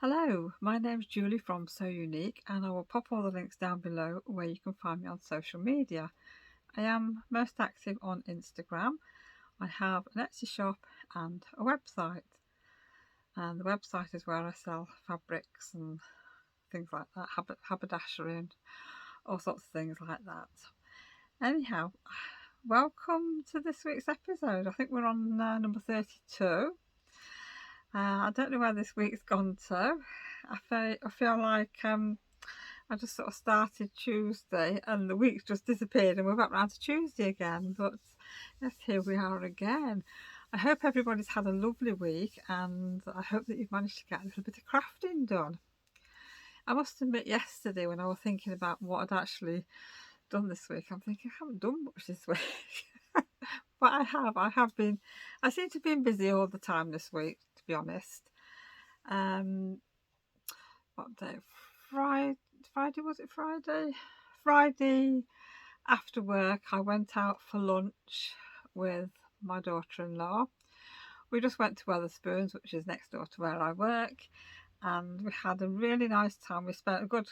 Hello, my name's Julie from So Unique, and I will pop all the links down below where you can find me on social media. I am most active on Instagram. I have an Etsy shop and a website, and the website is where I sell fabrics and things like that, haberdashery and all sorts of things like that. Anyhow, welcome to this week's episode. I think we're on number 32. I don't know where this week's gone to. I feel like I just sort of started Tuesday and the week's just disappeared and we're back round to Tuesday again. But yes, here we are again. I hope everybody's had a lovely week and I hope that you've managed to get a little bit of crafting done. I must admit, yesterday when I was thinking about what I'd actually done this week, I'm thinking I haven't done much this week. But I seem to have been busy all the time this week, to be honest. What day? Friday, was it Friday? Friday after work, I went out for lunch with my daughter-in-law. We just went to Wetherspoons, which is next door to where I work, and we had a really nice time. We spent a good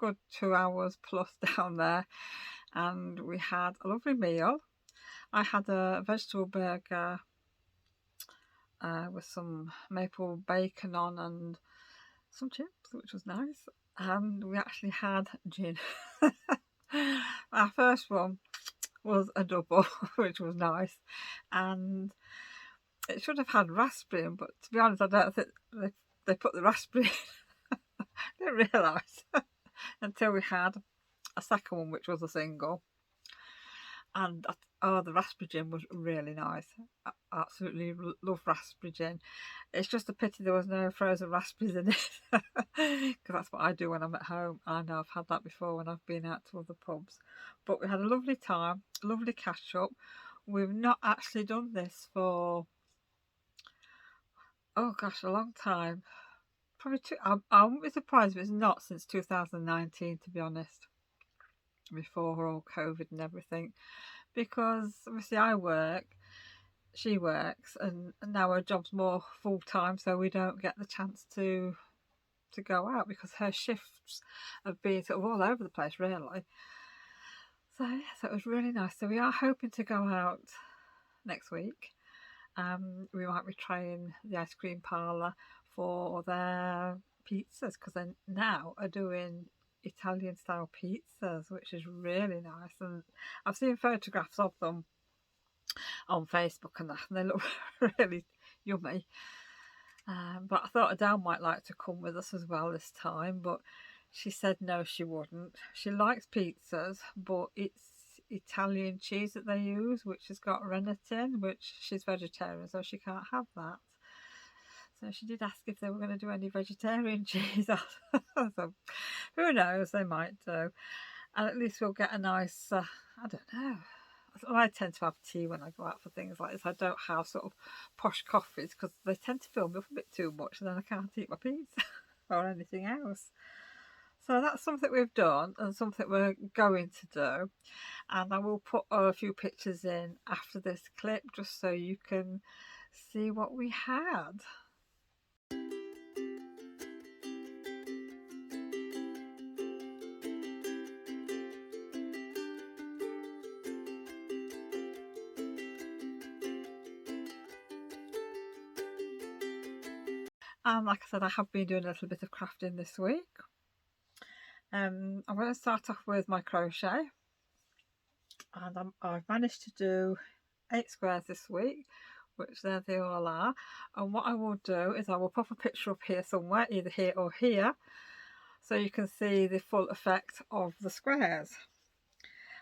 2 hours plus down there, and we had a lovely meal. I had a vegetable burger with some maple bacon on and some chips, which was nice. And we actually had gin. Our first one was a double, which was nice. And it should have had raspberry in, but to be honest, I don't think they put the raspberry in. I didn't realise until we had a second one, which was a single. And the raspberry gin was really nice. I absolutely love raspberry gin. It's just a pity there was no frozen raspberries in it, because that's what I do when I'm at home. I know I've had that before when I've been out to other pubs. But we had a lovely time, lovely catch up. We've not actually done this for, oh gosh, a long time. Probably I wouldn't be surprised if it's not since 2019, to be honest, before all COVID and everything. Because obviously I work, she works, and now her job's more full-time, so we don't get the chance to go out because her shifts have been sort of all over the place, really. So yeah, so it was really nice. So we are hoping to go out next week. We might be trying the ice cream parlour for their pizzas, because they now are doing Italian style pizzas, which is really nice. And I've seen photographs of them on Facebook and that, and they look really yummy. But I thought Adele might like to come with us as well this time, but she said no, she wouldn't. She likes pizzas, but it's Italian cheese that they use, which has got rennet in, which she's vegetarian, so she can't have that. So she did ask if they were going to do any vegetarian cheese. So who knows, they might do. And at least we'll get a nice, I don't know. I tend to have tea when I go out for things like this. I don't have sort of posh coffees because they tend to fill me up a bit too much and then I can't eat my pizza or anything else. So that's something we've done and something we're going to do. And I will put a few pictures in after this clip just so you can see what we had. And like I said, I have been doing a little bit of crafting this week. I'm going to start off with my crochet, and I've managed to do 8 squares this week, which there they all are. And what I will do is I will pop a picture up here somewhere, either here or here, so you can see the full effect of the squares.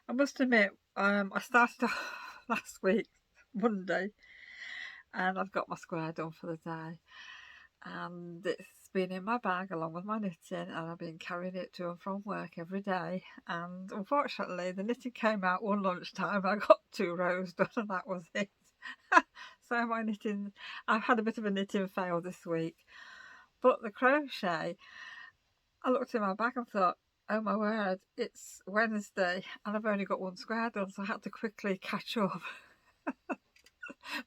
I must admit, I started off last week, Monday, and I've got my square done for the day. And it's been in my bag along with my knitting, and I've been carrying it to and from work every day. And unfortunately the knitting came out one lunchtime. I got 2 rows done and that was it. So my knitting, I've had a bit of a knitting fail this week. But the crochet, I looked in my bag and thought, oh my word, it's Wednesday and I've only got 1 square done, so I had to quickly catch up.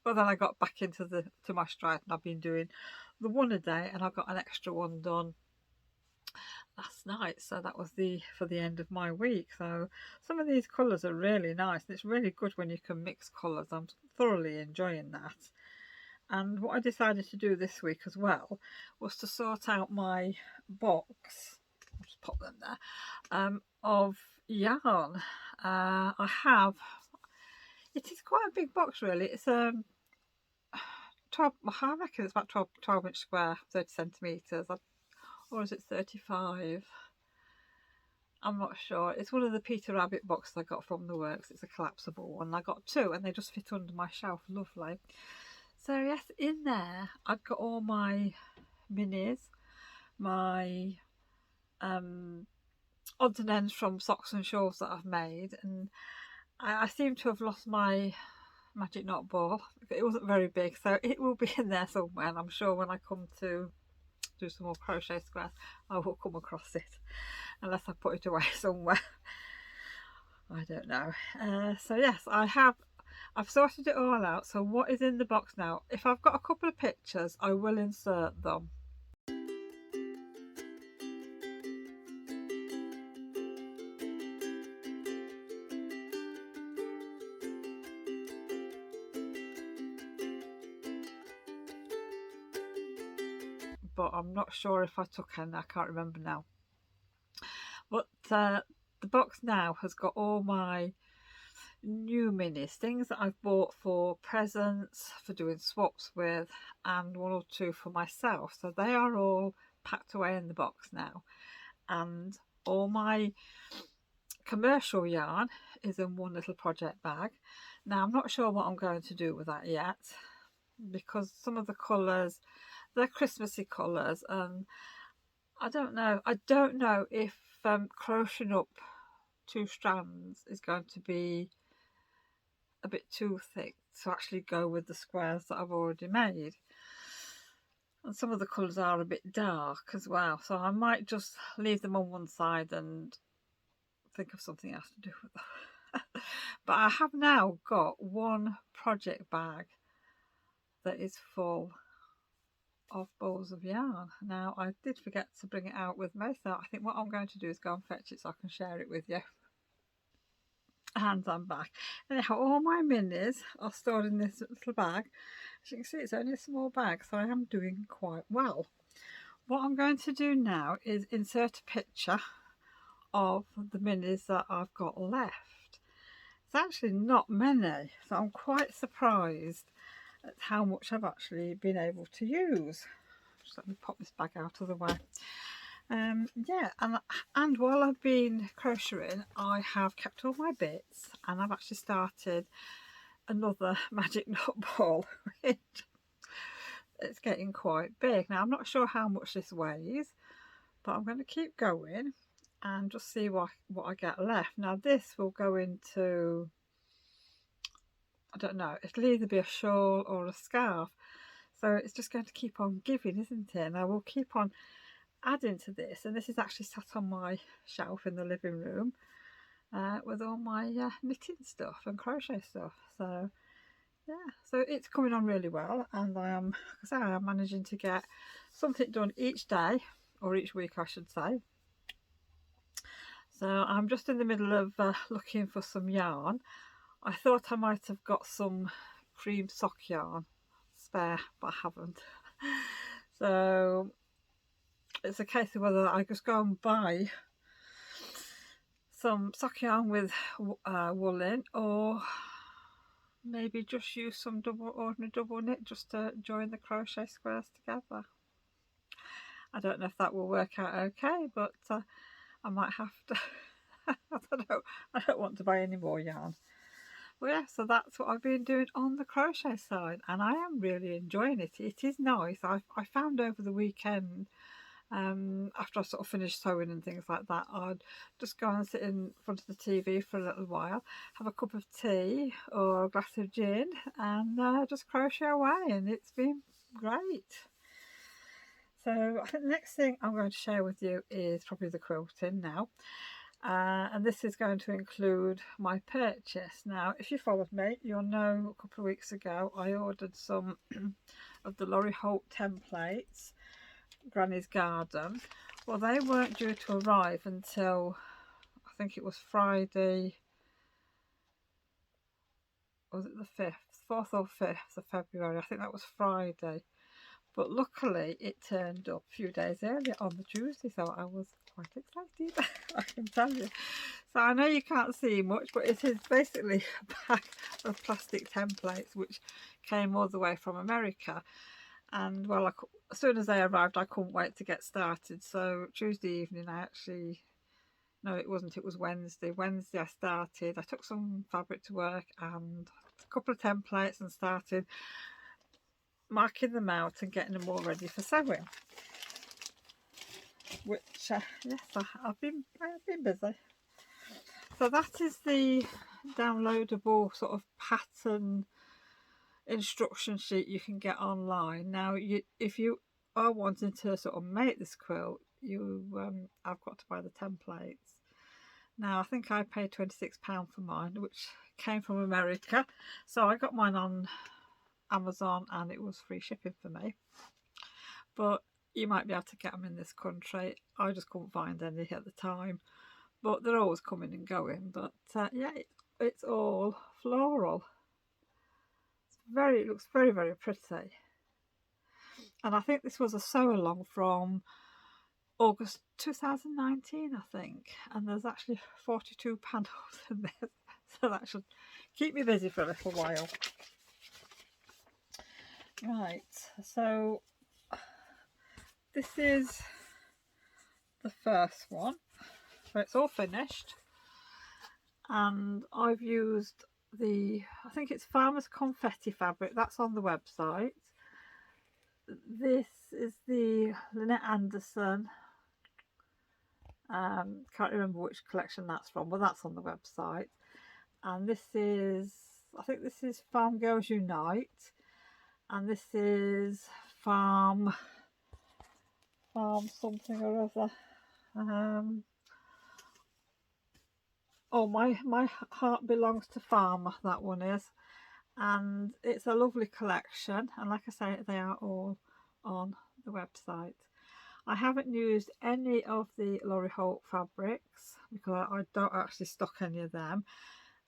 But then I got back into my stride, and I've been doing the one a day, and I got an extra one done last night, so that was for the end of my week. So some of these colours are really nice, and it's really good when you can mix colours. I'm thoroughly enjoying that. And what I decided to do this week as well was to sort out my box. I'll just pop them there, of yarn. I have, it is quite a big box really. It's 12, I reckon it's about 12 inch square, 30 centimetres, or is it 35? I'm not sure. It's one of the Peter Rabbit boxes I got from the works. It's a collapsible one. I got two and they just fit under my shelf. Lovely. So yes, in there I've got all my minis, my odds and ends from socks and shawls that I've made, and I seem to have lost my magic knot ball. It wasn't very big, so it will be in there somewhere, and I'm sure when I come to do some more crochet squares I will come across it, unless I put it away somewhere. I don't know. So yes, I've sorted it all out. So what is in the box now? If I've got a couple of pictures, I will insert them. But I'm not sure if I took any. I can't remember now. But the box now has got all my new minis, things that I've bought for presents, for doing swaps with, and one or two for myself. So they are all packed away in the box now, and all my commercial yarn is in one little project bag. Now I'm not sure what I'm going to do with that yet, because some of the colours, they're Christmassy colours, and I don't know if crocheting up 2 strands is going to be a bit too thick to actually go with the squares that I've already made. And some of the colours are a bit dark as well, so I might just leave them on one side and think of something else to do with them. But I have now got one project bag that is full of balls of yarn. Now I did forget to bring it out with me, so I think what I'm going to do is go and fetch it so I can share it with you. And I'm back. Anyhow, all my minis are stored in this little bag. As you can see, it's only a small bag, so I am doing quite well. What I'm going to do now is insert a picture of the minis that I've got left. It's actually not many, so I'm quite surprised at how much I've actually been able to use. Just let me pop this bag out of the way. Yeah, and while I've been crocheting, I have kept all my bits, and I've actually started another magic knot ball, which it's getting quite big. Now I'm not sure how much this weighs, but I'm going to keep going and just see what I get left. Now this will go into, I don't know, it'll either be a shawl or a scarf, so it's just going to keep on giving, isn't it? And I will keep on adding to this, and this is actually sat on my shelf in the living room with all my knitting stuff and crochet stuff. So yeah, so it's coming on really well, and I am managing to get something done each day, or each week I should say. So I'm just in the middle of looking for some yarn. I thought I might have got some cream sock yarn spare, but I haven't. So it's a case of whether I just go and buy some sock yarn with wool in, or maybe just use some ordinary double knit just to join the crochet squares together. I don't know if that will work out okay, but I might have to. I don't want to buy any more yarn. Well, yeah, so that's what I've been doing on the crochet side, and I am really enjoying it. It is nice. I found over the weekend, after I sort of finished sewing and things like that, I'd just go and sit in front of the TV for a little while, have a cup of tea or a glass of gin, and just crochet away, and it's been great. So I think the next thing I'm going to share with you is probably the quilting now. And this is going to include my purchase. Now, if you followed me, you'll know a couple of weeks ago I ordered some of the Laurie Holt templates, Granny's Garden. Well, they weren't due to arrive until, I think it was Friday, was it the 5th, 4th or 5th of February? I think that was Friday. But luckily it turned up a few days earlier on the Tuesday, so I was quite excited, I can tell you. So I know you can't see much, but it is basically a pack of plastic templates which came all the way from America. And well, as soon as they arrived, I couldn't wait to get started. So Tuesday evening, no, it wasn't, it was Wednesday. Wednesday I started, I took some fabric to work and a couple of templates and started marking them out and getting them all ready for sewing. Which, yes, I've been busy. So that is the downloadable sort of pattern instruction sheet you can get online. Now, if you are wanting to sort of make this quilt, I've got to buy the templates. Now, I think I paid £26 for mine, which came from America. So I got mine on Amazon and it was free shipping for me. But you might be able to get them in this country. I just couldn't find any at the time. But they're always coming and going. But yeah, it's all floral. It looks very, very pretty. And I think this was a sew along from August 2019, I think. And there's actually 42 panels in this. So that should keep me busy for a little while. Right, so this is the first one. So it's all finished. And I've used I think it's Farmer's Confetti fabric. That's on the website. This is the Lynette Anderson. Can't remember which collection that's from, but that's on the website. And this is, I think this is Farm Girls Unite. And this is Farm something or other. Oh, my heart belongs to Farmer, that one is. And it's a lovely collection, and like I say, they are all on the website. I haven't used any of the Laurie Holt fabrics because I don't actually stock any of them,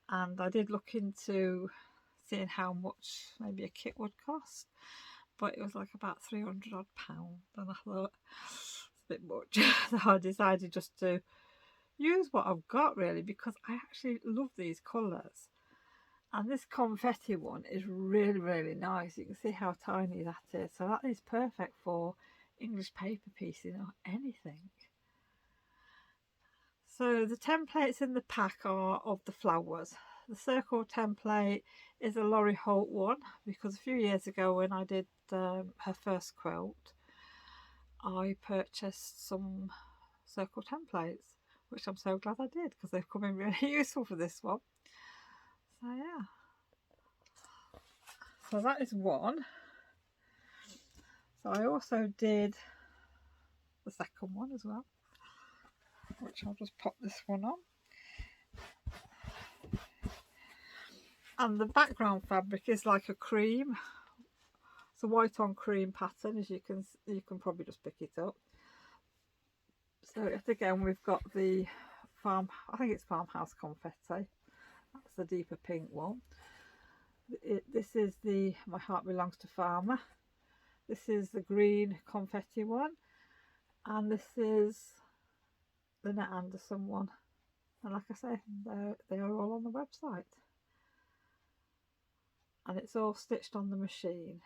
and I did look into seeing how much maybe a kit would cost, but it was like about £300 odd, and I thought it's a bit much. So I decided just to use what I've got really, because I actually love these colours. And this confetti one is really, really nice. You can see how tiny that is. So that is perfect for English paper piecing or anything. So the templates in the pack are of the flowers. The circle template is a Laurie Holt one, because a few years ago when I did her first quilt, I purchased some circle templates, which I'm so glad I did, because they've come in really useful for this one. So yeah, so that is one. So I also did the second one as well, which I'll just pop this one on. And the background fabric is like a cream. It's a white on cream pattern, as you can probably just pick it up. So again, we've got the I think it's Farmhouse Confetti. That's the deeper pink one. This is the My Heart Belongs to Farmer. This is the green confetti one, and this is the Lynette Anderson one. And like I say, they are all on the website, and it's all stitched on the machine.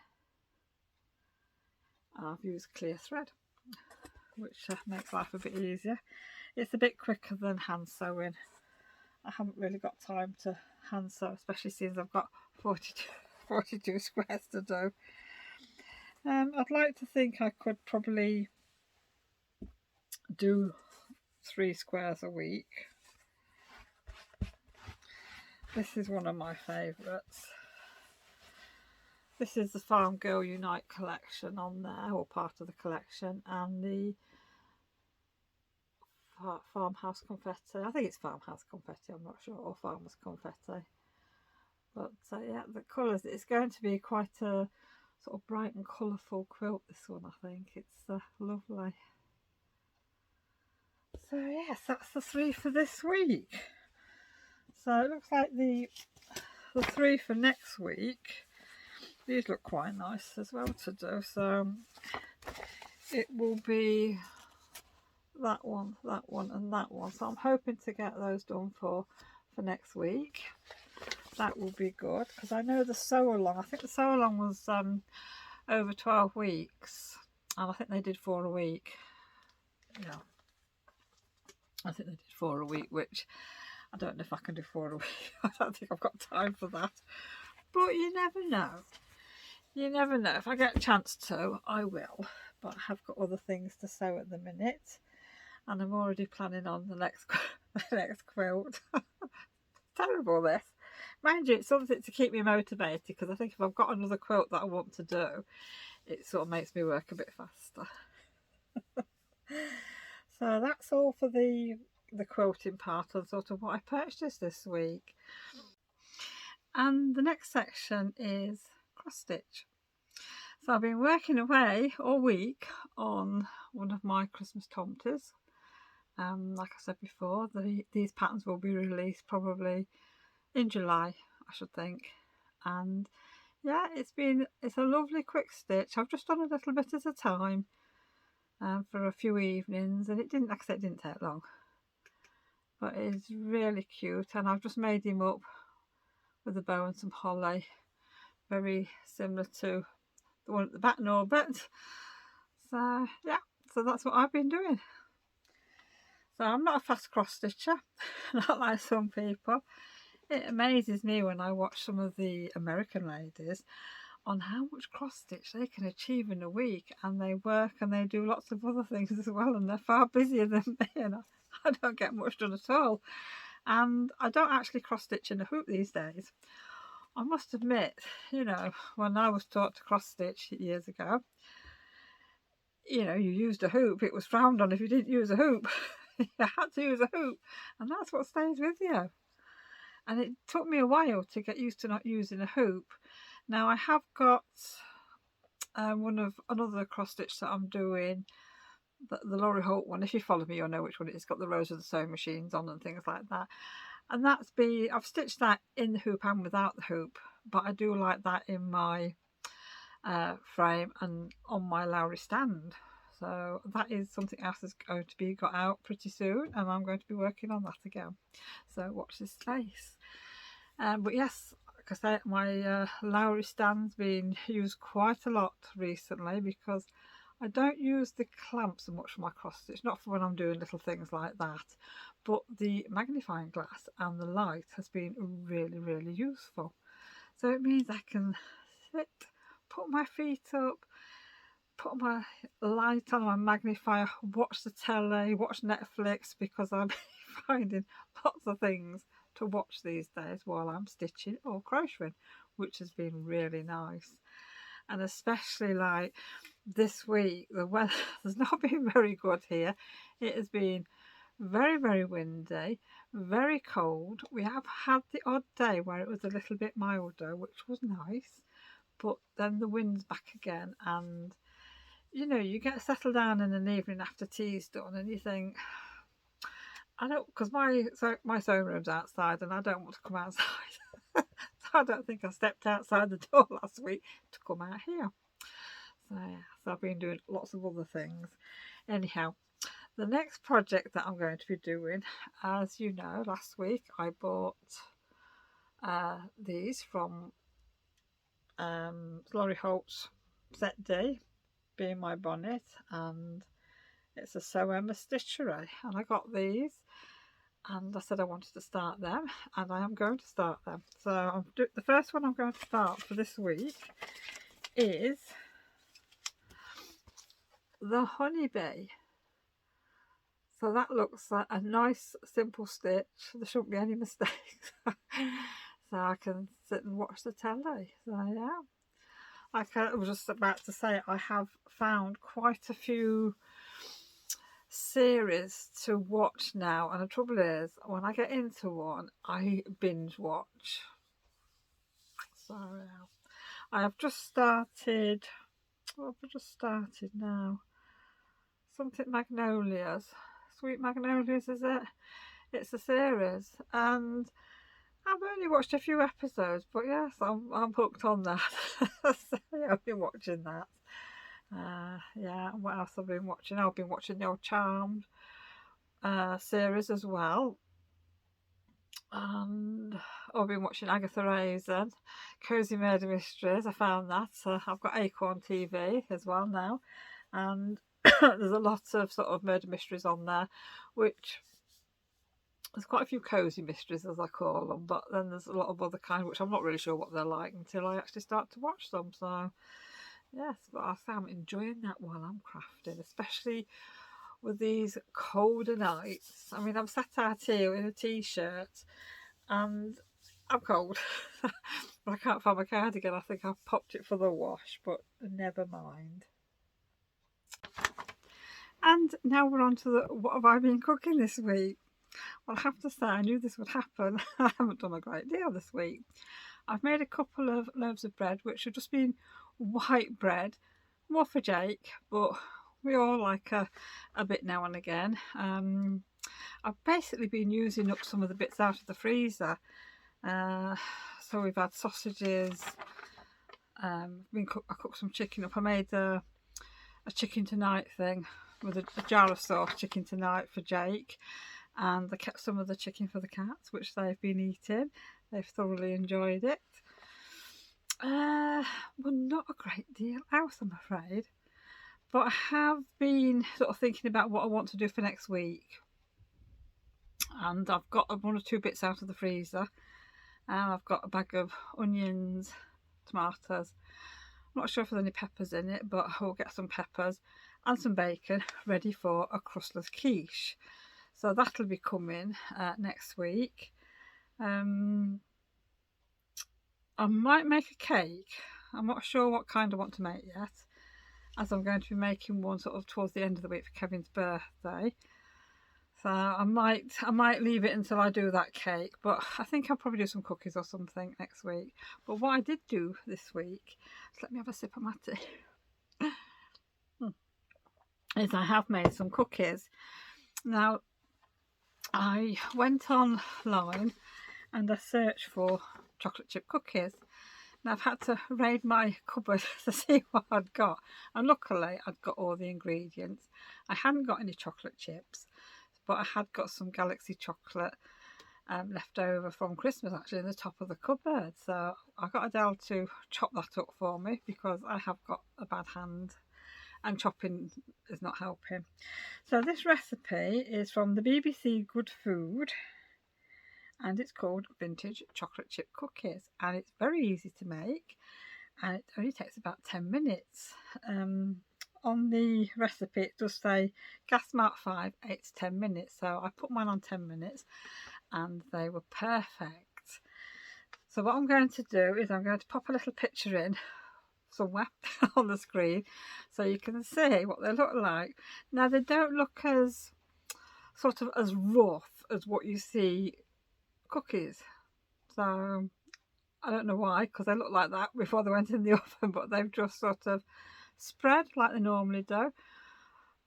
I've used clear thread, which makes life a bit easier. It's a bit quicker than hand sewing. I haven't really got time to hand sew, especially since I've got 42 squares to do. I'd like to think I could probably do 3 squares a week. This is one of my favourites. This is the Farm Girl Unite collection on there, or part of the collection, and the farmhouse confetti. I think it's farmhouse confetti, I'm not sure, or farmer's confetti. But yeah, the colours, it's going to be quite a sort of bright and colourful quilt, this one, I think. It's lovely. So yes, that's the 3 for this week. So it looks like the 3 for next week, these look quite nice as well to do. So it will be that one, and that one. So I'm hoping to get those done for next week. That will be good, because I know the sew along, I think the sew along was over 12 weeks, and I think they did 4 a week. Yeah, I think they did 4 a week, which I don't know if I can do 4 a week. I don't think I've got time for that, but you never know. You never know. If I get a chance to, I will, but I have got other things to sew at the minute, and I'm already planning on the next quilt. Terrible, this. Mind you, it's something to keep me motivated, because I think if I've got another quilt that I want to do, it sort of makes me work a bit faster. So that's all for the quilting part and sort of what I purchased this week. And the next section is cross stitch. So I've been working away all week on one of my Christmas tomties. Like I said before, these patterns will be released probably in July, I should think. And yeah, it's a lovely quick stitch. I've just done a little bit at a time for a few evenings, and it didn't, like I said, it didn't take long, but it's really cute. And I've just made him up with a bow and some holly, very similar to the one at the back, Norbert. So yeah, so that's what I've been doing. So I'm not a fast cross stitcher, not like some people. It amazes me when I watch some of the American ladies on how much cross stitch they can achieve in a week, and they work and they do lots of other things as well, and they're far busier than me, and I don't get much done at all. And I don't actually cross stitch in a hoop these days. I must admit, you know, when I was taught to cross stitch years ago, you know, you used a hoop, it was frowned on if you didn't use a hoop. You had to use a hoop, and that's what stays with you. And it took me a while to get used to not using a hoop. Now I have got another cross stitch that I'm doing, the Laurie Holt one. If you follow me, you'll know which one it is. It's got the rows of the sewing machines on and things like that. And I've stitched that in the hoop and without the hoop, but I do like that in my frame and on my Lowry stand. So that is something else that's going to be got out pretty soon, and I'm going to be working on that again. So watch this space. But yes, like I said, my Lowry stand's been used quite a lot recently, because I don't use the clamps so much for my cross stitch, not for when I'm doing little things like that, but the magnifying glass and the light has been really, really useful. So it means I can sit, put my feet up, put my light on my magnifier, watch the telly, watch Netflix, because I'm finding lots of things to watch these days while I'm stitching or crocheting, which has been really nice. And especially like this week, the weather has not been very good here. It has been very, very windy, very cold. We have had the odd day where it was a little bit milder, which was nice, but then the wind's back again, and you know, you get settled down in an evening after tea's done and you think, I don't, because my sewing room's outside and I don't want to come outside. So I don't think I stepped outside the door last week to come out here. So yeah, so I've been doing lots of other things. Anyhow, the next project that I'm going to be doing, as you know, last week I bought these from Laurie Holt's Set D, being my bonnet, and it's a Sew Emma Stitchery, and I got these and I said I wanted to start them, and I am going to start them. So the first one I'm going to start for this week is the Honeybee. So that looks like a nice simple stitch. There shouldn't be any mistakes. So I can sit and watch the telly. So yeah, like I was just about to say, I have found quite a few series to watch now, and the trouble is, when I get into one, I binge watch. So I have just started. What have I just started now? Something Magnolias. Sweet Magnolias, is it? It's a series, and I've only watched a few episodes, but yes, I'm hooked on that. So yeah, I've been watching that. Yeah, what else I've been watching? I've been watching the old Charmed series as well, and I've been watching Agatha Raisin, Cozy Murder Mysteries. I found that. I've got Acorn TV as well now, and there's a lot of sort of murder mysteries on there, which there's quite a few cozy mysteries, as I call them, but then there's a lot of other kind which I'm not really sure what they're like until I actually start to watch them. So yes, but I'm enjoying that while I'm crafting, especially with these colder nights. I mean, I'm sat out here in a t-shirt and I'm cold. But I can't find my cardigan. I think I've popped it for the wash, but never mind. And now we're on to what have I been cooking this week? Well, I have to say, I knew this would happen. I haven't done a great deal this week. I've made a couple of loaves of bread, which have just been white bread, more for Jake, but we all like a bit now and again. I've basically been using up some of the bits out of the freezer. So we've had sausages. I cooked some chicken up. I made a chicken tonight thing with a jar of sauce, chicken tonight for Jake. And I kept some of the chicken for the cats, which they've been eating. They've thoroughly enjoyed it. Well, not a great deal else, I'm afraid. But I have been sort of thinking about what I want to do for next week. And I've got one or two bits out of the freezer. And I've got a bag of onions, tomatoes. I'm not sure if there's any peppers in it, but I'll get some peppers and some bacon ready for a crustless quiche. So that'll be coming next week. I might make a cake. I'm not sure what kind I want to make yet, as I'm going to be making one sort of towards the end of the week for Kevin's birthday. So I might leave it until I do that cake, but I think I'll probably do some cookies or something next week. But what I did do this week, just let me have a sip of my tea, is I have made some cookies. Now, I went online and I searched for chocolate chip cookies. And I've had to raid my cupboard to see what I'd got. And luckily, I'd got all the ingredients. I hadn't got any chocolate chips, but I had got some Galaxy chocolate left over from Christmas, actually, in the top of the cupboard. So I got Adele to chop that up for me because I have got a bad hand and chopping is not helping. So this recipe is from the BBC Good Food, and it's called Vintage Chocolate Chip Cookies, and it's very easy to make, and it only takes about 10 minutes. On the recipe it does say gas mark 5, 8 to 10 minutes, so I put mine on 10 minutes and they were perfect. So what I'm going to do is I'm going to pop a little picture in somewhere on the screen so you can see what they look like. Now, they don't look as sort of as rough as what you see cookies, so I don't know why, because they look like that before they went in the oven, but they've just sort of spread like they normally do,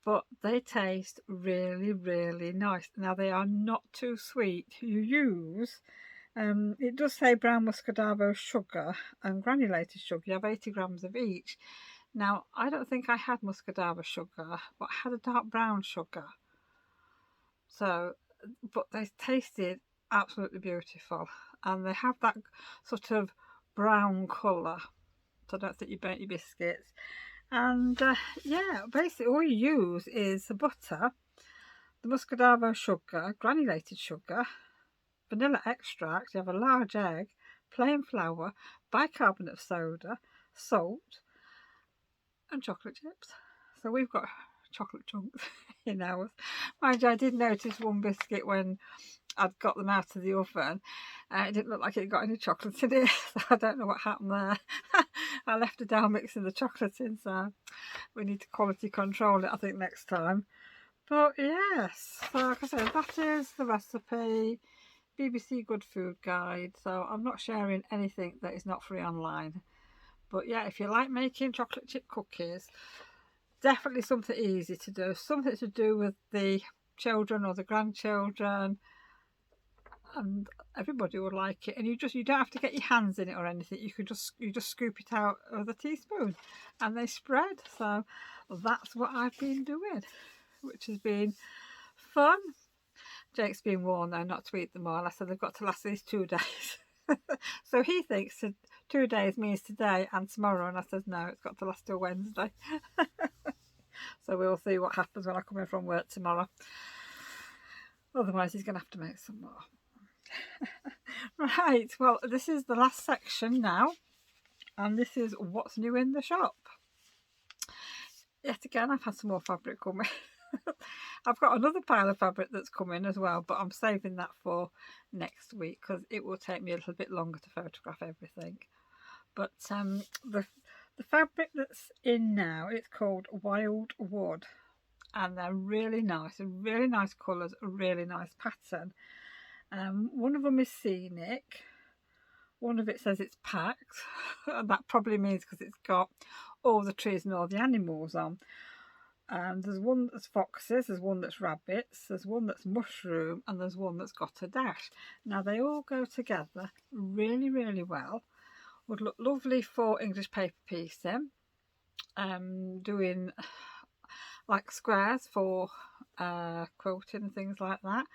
but they taste really, really nice. Now, they are not too sweet. You use it does say brown muscadavo sugar and granulated sugar. You have 80 grams of each. Now, I don't think I had muscadavo sugar, but I had a dark brown sugar. So, but they tasted absolutely beautiful, and they have that sort of brown colour. So I don't think you burnt your biscuits. And yeah, basically all you use is the butter, the muscadavo sugar, granulated sugar, vanilla extract, you have a large egg, plain flour, bicarbonate of soda, salt, and chocolate chips. So we've got chocolate chunks in ours. Mind you, I did notice one biscuit when I'd got them out of the oven. It didn't look like it got any chocolate in it, so I don't know what happened there. I left Adele mixing the chocolate in, so we need to quality control it, I think, next time. But yes, so like I said, that is the recipe. BBC Good Food Guide. So I'm not sharing anything that is not free online. But yeah, if you like making chocolate chip cookies, definitely something easy to do. Something to do with the children or the grandchildren, and everybody would like it. And you don't have to get your hands in it or anything. You just scoop it out with a teaspoon, and they spread. So that's what I've been doing, which has been fun. Jake's been warned though not to eat them all. I said they've got to last these 2 days. So he thinks 2 days means today and tomorrow, and I said no, it's got to last till Wednesday. So we'll see what happens when I come in from work tomorrow. Otherwise he's going to have to make some more. Right, well, this is the last section now, and this is what's new in the shop. Yet again, I've had some more fabric coming. I've got another pile of fabric that's coming as well, but I'm saving that for next week because it will take me a little bit longer to photograph everything. But the fabric that's in now, it's called Wild Wood, and they're really nice colours, a really nice pattern. One of them is scenic, one of it says it's packed, and that probably means because it's got all the trees and all the animals on. There's one that's foxes, there's one that's rabbits, there's one that's mushroom, and there's one that's got a dash. Now they all go together really, really well. Would look lovely for English paper piecing, doing like squares for quilting and things like that,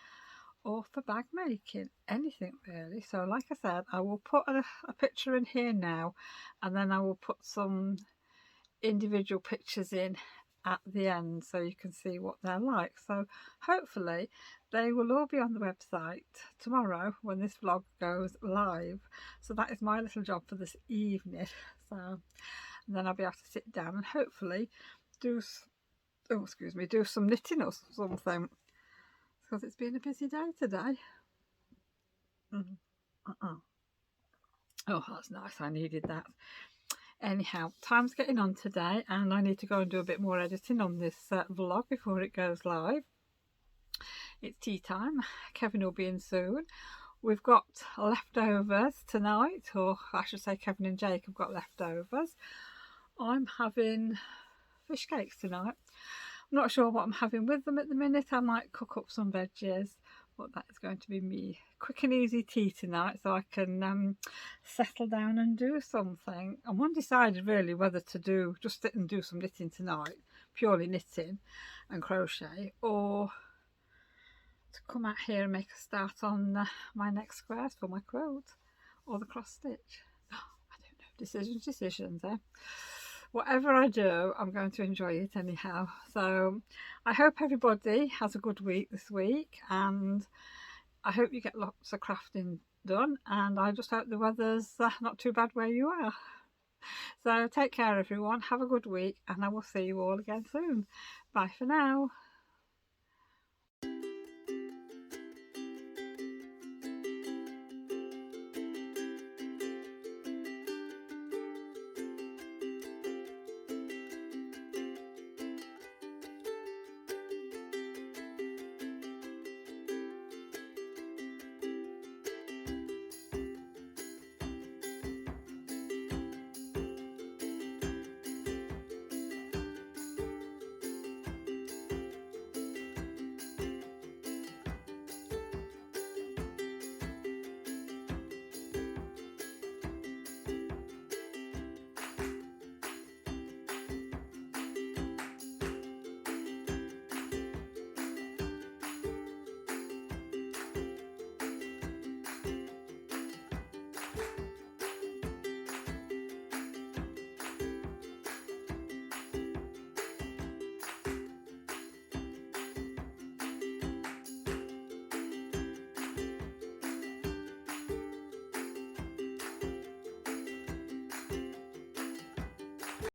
or for bag making, anything really. So like I said, I will put a picture in here now, and then I will put some individual pictures in at the end so you can see what they're like. So hopefully they will all be on the website tomorrow when this vlog goes live. So that is my little job for this evening. So and then I'll be able to sit down and hopefully do some knitting or something, because it's been a busy day today. Oh, that's nice, I needed that. Anyhow, time's getting on today, and I need to go and do a bit more editing on this vlog before it goes live. It's tea time. Kevin will be in soon. We've got leftovers tonight, or I should say Kevin and Jake have got leftovers. I'm having fish cakes tonight. I'm not sure what I'm having with them at the minute. I might cook up some veggies, but that is going to be me quick and easy tea tonight, so I can settle down and do something. I'm undecided really whether to just sit and do some knitting tonight, purely knitting and crochet, or to come out here and make a start on my next squares for my quilt, or the cross stitch. I don't know, decisions eh? Whatever I do, I'm going to enjoy it anyhow. So I hope everybody has a good week this week, and I hope you get lots of crafting done, and I just hope the weather's not too bad where you are. So take care everyone, have a good week, and I will see you all again soon. Bye for now.